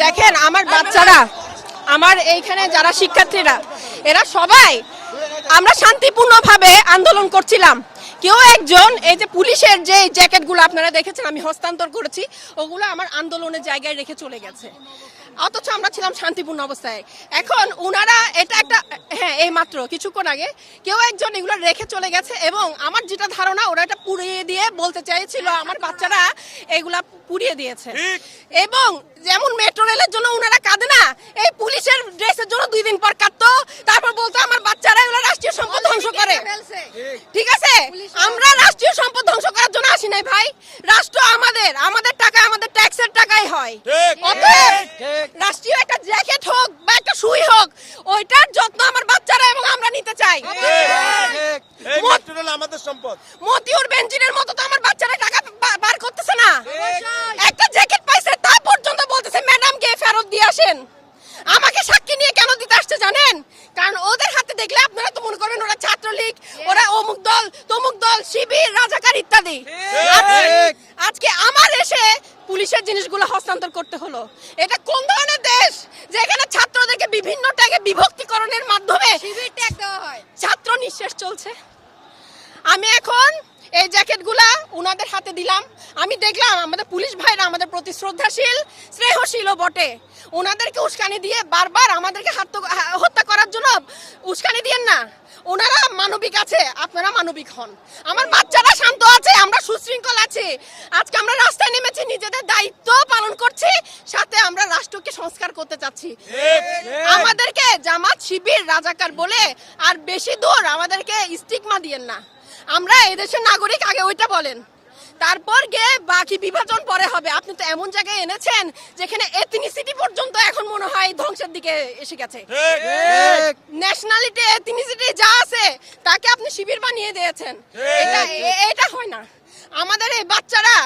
দেখেন আমার বাচ্চারা, আমার এইখানে যারা শিক্ষার্থীরা, এরা সবাই আমরা শান্তিপূর্ণভাবে আন্দোলন করছিলাম। কেউ একজন এই যে পুলিশের যে জ্যাকেটগুলো আপনারা দেখেছেন আমি হস্তান্তর করেছি, ওগুলো আমার আন্দোলনের জায়গায় রেখে চলে গেছে, অথচ আমরা ছিলাম শান্তিপূর্ণ অবস্থায়। এখন উনারা এটা একটা, হ্যাঁ এই মাত্র কিছুক্ষণ আগে কেউ একজন এগুলো রেখে চলে গেছে, এবং আমার যেটা ধারণা ওরা এটা পুড়িয়ে দিয়ে বলতে চাইছিল আমার বাচ্চারা এগুলা পুড়িয়ে দিয়েছে। এবং যেমন মেট্রো রেলের জন্য উনারা কাঁদে না, এই পুলিশের ড্রেসের জন্য 2 দিন পর কাঁদতো, তারপর বলতো আমার বাচ্চারা এগুলো রাষ্ট্রীয় সম্পদ ধ্বংস করে। ঠিক আছে, আমরা রাষ্ট্রীয় সম্পদ ধ্বংস করার জন্য আসি নাই ভাই, রাষ্ট্র আমাদের, আমাদের টাকা, আমাদের ট্যাক্সের টাকাই হয়। অতএব রাষ্ট্রীয় একটা জ্যাকেট হোক বা একটা সুই হোক, ওইটার যত্ন আমার বাচ্চারা এবং আমরা নিতে চাই। আমাদের সম্পদ। মতিউর বেনজিরের মতো তো আমার বাচ্চারা টাকা বার করতেছে না, একটা জ্যাকেট পাইছে তা পর্যন্ত বলতেছে ম্যাডামকে ফেরত দিয়ে আসেন। আমাকে সাক্ষী নিয়ে কেন দিতে আসছে জানেন? কারণ ওদের হাতে দেখলে আপনারা তো মনে করবেন ওরা ছাত্রলীগ, ওরা অমুক দল তমুক দল, শিবির, রাজাকার ইত্যাদি। আজকে আমার এসে পুলিশের জিনিসগুলো হস্তান্তর করতে হলো। এটা কোন ধরনের দেশ যেখানে ছাত্রদেরকে বিভিন্ন ট্যাগে বিভক্তিকরণের মাধ্যমে শিবির ট্যাগ দেওয়া হয়, ছাত্র নিঃশেষ চলছে। আমি এখন এই জ্যাকেটগুলা উনাদের হাতে দিলাম। আমি দেখলাম আমাদের পুলিশ ভাইরা আমাদের প্রতি শ্রদ্ধাশীল, স্নেহশীলও বটে। ওনাদেরকে উস্কানি দিয়ে বারবার আমাদেরকে হত্যা করার জন্য উস্কানি দিয়েন না। ওনারা মানবিক আছে, আপনারা মানবিক হন। আমার বাচ্চারা শান্ত আছে, আমরা সুশৃঙ্খল আছি। আজকে আমরা রাস্তায় নেমেছি, নিজেদের দায়িত্ব পালন করছি, সাথে আমরা রাষ্ট্রকে সংস্কার করতে চাচ্ছি। আমাদেরকে জামাত, শিবির, রাজাকার বলে আর বেশি দূর আমাদেরকে স্টিগমা দিয়েন না। আমরা এদেশের নাগরিক, আগে ওইটা বলেন, তারপর গিয়ে বাকি বিভাজন পরে হবে। আপনি তো এমন জায়গায় এনেছেন যেখানে এথনিসিটি পর্যন্ত এখন মনে হয় ধ্বংসের দিকে এসে গেছে। ন্যাশনালিটি, এথনিসিটি যা আছে তাকে আপনি শিবির বানিয়ে দিয়েছেন। এটা হয় না। আমাদের এই বাচ্চারা,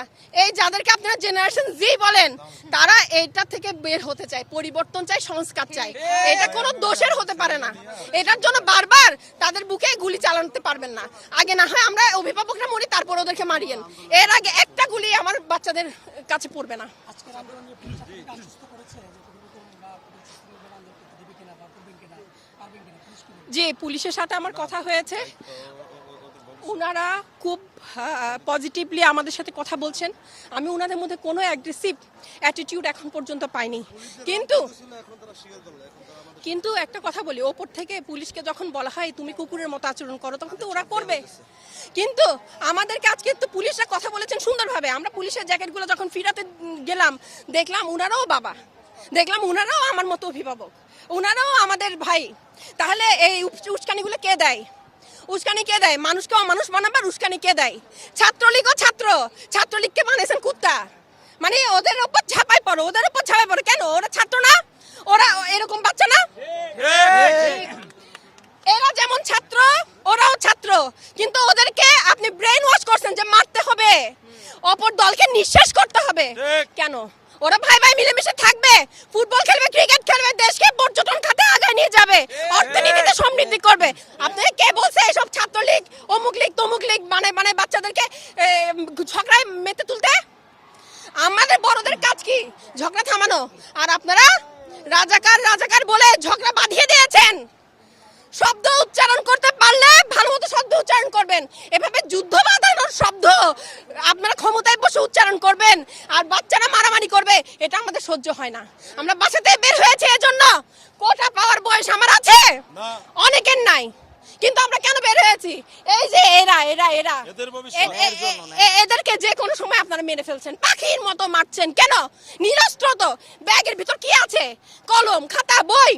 এই যাদেরকে আপনারা জেনারেশন জি বলেন, তারা এইটা থেকে বের হতে চায়, পরিবর্তন চায়, সংস্কার চায়। এটা কোনো দোষের হতে পারে না। এটার জন্য বারবার তাদের বুকে গুলি চালাতে পারবেন না। আগে না হয় আমরা অভিভাবকরা মরি, তারপর ওদেরকে মারিয়েন, এর আগে একটা গুলি আমার বাচ্চাদের কাছে পড়বে না। জি, পুলিশের সাথে আমার কথা হয়েছে, ওনারা খুব পজিটিভলি আমাদের সাথে কথা বলছেন। আমি ওনাদের মধ্যে কোনো অ্যাগ্রেসিভ অ্যাটিটিউড এখন পর্যন্ত পাইনি। কিন্তু একটা কথা বলি, ওপর থেকে পুলিশকে যখন বলা হয় তুমি কুকুরের মতো আচরণ করো, তখন তো ওরা করবে। কিন্তু আমাদেরকে আজকে তো পুলিশরা কথা বলেছেন সুন্দরভাবে। আমরা পুলিশের জ্যাকেটগুলো যখন ফিরাতে গেলাম, দেখলাম ওনারাও বাবা, দেখলাম ওনারাও আমার মতো অভিভাবক, ওনারাও আমাদের ভাই। তাহলে এই উস্কানিগুলো কে দেয়? উস্কানি কে দেয়? মানুষকে অমানুষ বানাবার উস্কানি কে দেয়? ছাত্রলীগও ছাত্রলীগকে বানিয়েছেন কুত্তা। মানে ওদের উপর ঝাঁপাই পড়ো, ওদের উপর ঝাঁপাই পড়ো কেন? ওরা ছাত্র না? ওরা এরকম বাচ্চা না? এরা যেমন ছাত্র, ওরাও ছাত্র, কিন্তু ওদেরকে আপনি ব্রেন ওয়াশ করছেন যে মারতে হবে, অপর দলকে নিঃশেষ করতে হবে। কেন? ওরা ভাই ভাই মিলেমিশে থাকবে, ফুটবল খেলবে, ক্রিকেট খেলবে, দেশকে পর্যটন খাতে আগায় নিয়ে যাবে, অর্থনীতিতে সমৃদ্ধি করবে। আপনাকে কে বলছে এসব ছাত্রলীগ, অমুক লীগ, তমুক লীগ বানায় বাচ্চাদেরকে ঝগড়ায় মেতে তুলতে? আমাদের বড়দের কাজ কি? ঝগড়া থামানো। আর আপনারা রাজাকার বলে ঝগড়া বাঁধিয়ে দিয়েছেন। শব্দ উচ্চারণ করতে পারলে ভালো মতো শব্দ উচ্চারণ করবেন। এভাবে যুদ্ধ বাঁধানোর শব্দ আপনারা ক্ষমতায় বসে উচ্চারণ করবেন আর বাচ্চারা মারামারি করবে, এটা আমাদের সহ্য হয় না। আমরা বাসাতে বের হয়েছে এজন্য। কোটা পাওয়ার বয়স আমার আছে, অনেকের নাই, কিন্তু আমরা কেন বের হয়েছি? এই যে এদেরকে যে কোনো সময় আপনারা মেরে ফেলছেন, পাখির মতো মারছেন। কেন? নিরস্ত্র তো, ব্যাগের ভিতর কি আছে? কলম, খাতা, বই।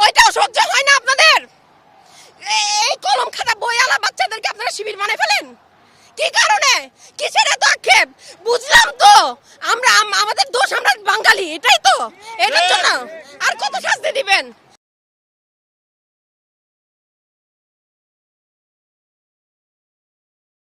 ওইটাও সহ্য হয় না আপনাদের? এই কলম, খাতা, বই আলা বাচ্চাদেরকে আপনারা শিবির বানায় ফেলেন কি কারণে? কিসের এত আক্ষেপ? বুঝলাম তো, আমরা আমাদের দোষ, আমরা বাঙালি, এটাই তো। এটার জন্য আর কত শাস্তি দিবেন?